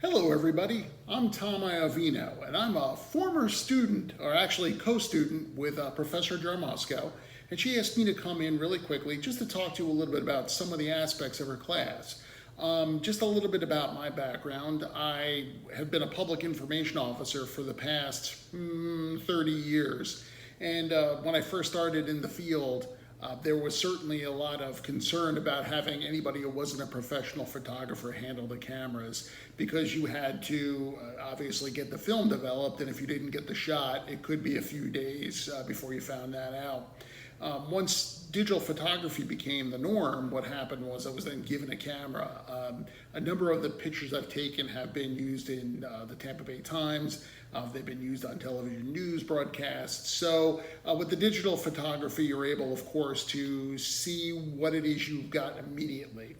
Hello, everybody. I'm Tom Iovino, and I'm a former student, or actually co-student, with Professor Jarmosco, and she asked me to come in really quickly just to talk to you a little bit about some of the aspects of her class. Just a little bit about my background. I have been a public information officer for the past 30 years, and when I first started in the field, there was certainly a lot of concern about having anybody who wasn't a professional photographer handle the cameras because you had to obviously get the film developed, and if you didn't get the shot, it could be a few days before you found that out. Once digital photography became the norm, what happened was I was then given a camera. A number of the pictures I've taken have been used in the Tampa Bay Times. They've been used on television news broadcasts. So with the digital photography, you're able, of course, to see what it is you've got immediately.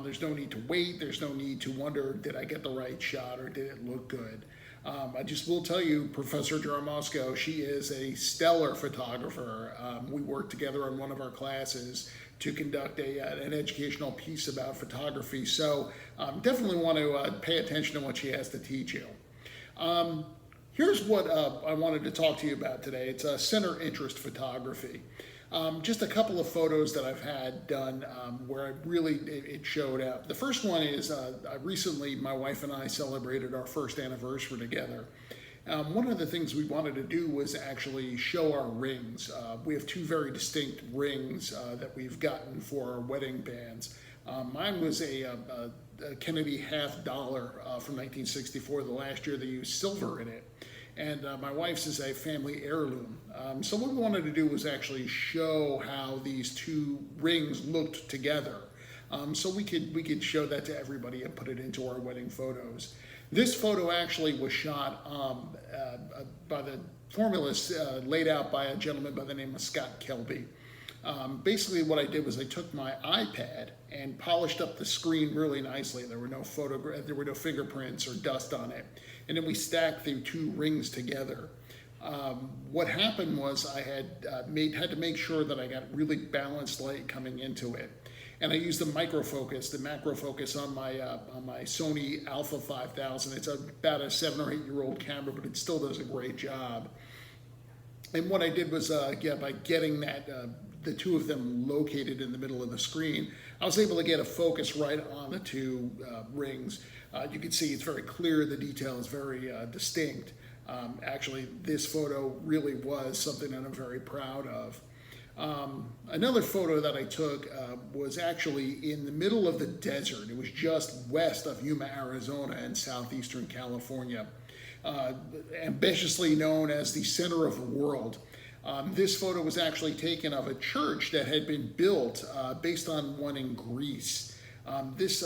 There's no need to wait. There's no need to wonder, did I get the right shot or did it look good? I just will tell you, Professor Jarmosco, she is a stellar photographer. We worked together on one of our classes to conduct an educational piece about photography. So definitely want to pay attention to what she has to teach you. Here's what I wanted to talk to you about today. It's center interest photography. Just a couple of photos that I've had done where it showed up. The first one is recently my wife and I celebrated our first anniversary together. One of the things we wanted to do was actually show our rings. We have two very distinct rings that we've gotten for our wedding bands. Mine was a Kennedy half dollar from 1964, the last year they used silver in it. And my wife's is a family heirloom. So what we wanted to do was actually show how these two rings looked together. So we could show that to everybody and put it into our wedding photos. This photo actually was shot by the formulas laid out by a gentleman by the name of Scott Kelby. Basically what I did was I took my iPad and polished up the screen really nicely. There were no fingerprints or dust on it. And then we stacked the two rings together. What happened was I had to make sure that I got really balanced light coming into it. And I used the macro focus on my Sony Alpha 5000. It's about a 7 or 8 year old camera, but it still does a great job. And what I did was, by getting the two of them located in the middle of the screen, I was able to get a focus right on the two rings. You can see it's very clear, the detail is very distinct. Actually, this photo really was something that I'm very proud of. Another photo that I took was actually in the middle of the desert. It was just west of Yuma, Arizona in southeastern California, ambitiously known as the center of the world. This photo was actually taken of a church that had been built based on one in Greece. This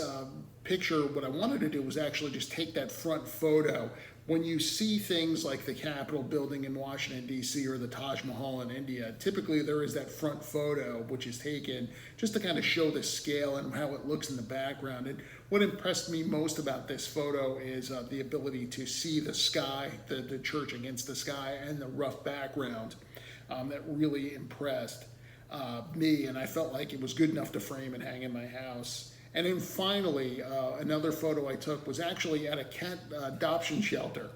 picture, what I wanted to do was actually just take that front photo. When you see things like the Capitol building in Washington, D.C. or the Taj Mahal in India, typically there is that front photo which is taken just to kind of show the scale and how it looks in the background. And what impressed me most about this photo is the ability to see the sky, the church against the sky, and the rough background. That really impressed me, and I felt like it was good enough to frame and hang in my house. And then finally, another photo I took was actually at a cat adoption shelter.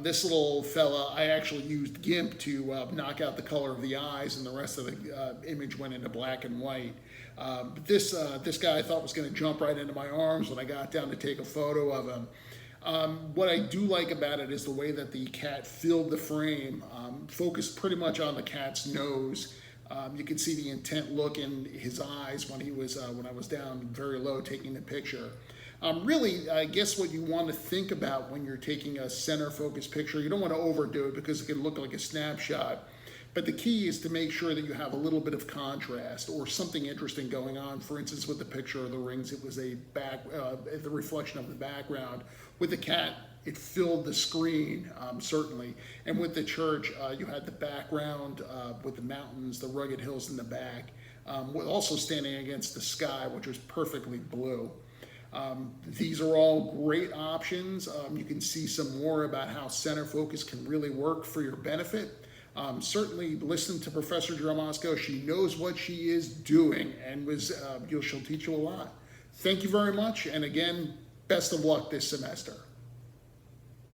This little fella, I actually used GIMP to knock out the color of the eyes, and the rest of the image went into black and white. This guy I thought was going to jump right into my arms when I got down to take a photo of him. What I do like about it is the way that the cat filled the frame, focused pretty much on the cat's nose. You could see the intent look in his eyes when I was down very low taking the picture. Really, I guess what you want to think about when you're taking a center focus picture, you don't want to overdo it because it can look like a snapshot. But the key is to make sure that you have a little bit of contrast or something interesting going on. For instance, with the picture of the rings, it was the reflection of the background. With the cat, it filled the screen, certainly. And with the church, you had the background with the mountains, the rugged hills in the back, with also standing against the sky, which was perfectly blue. These are all great options. You can see some more about how center focus can really work for your benefit. Certainly listen to Professor Jarmosco. She knows what she is doing, and she'll teach you a lot. Thank you very much, and again, Best of luck this semester.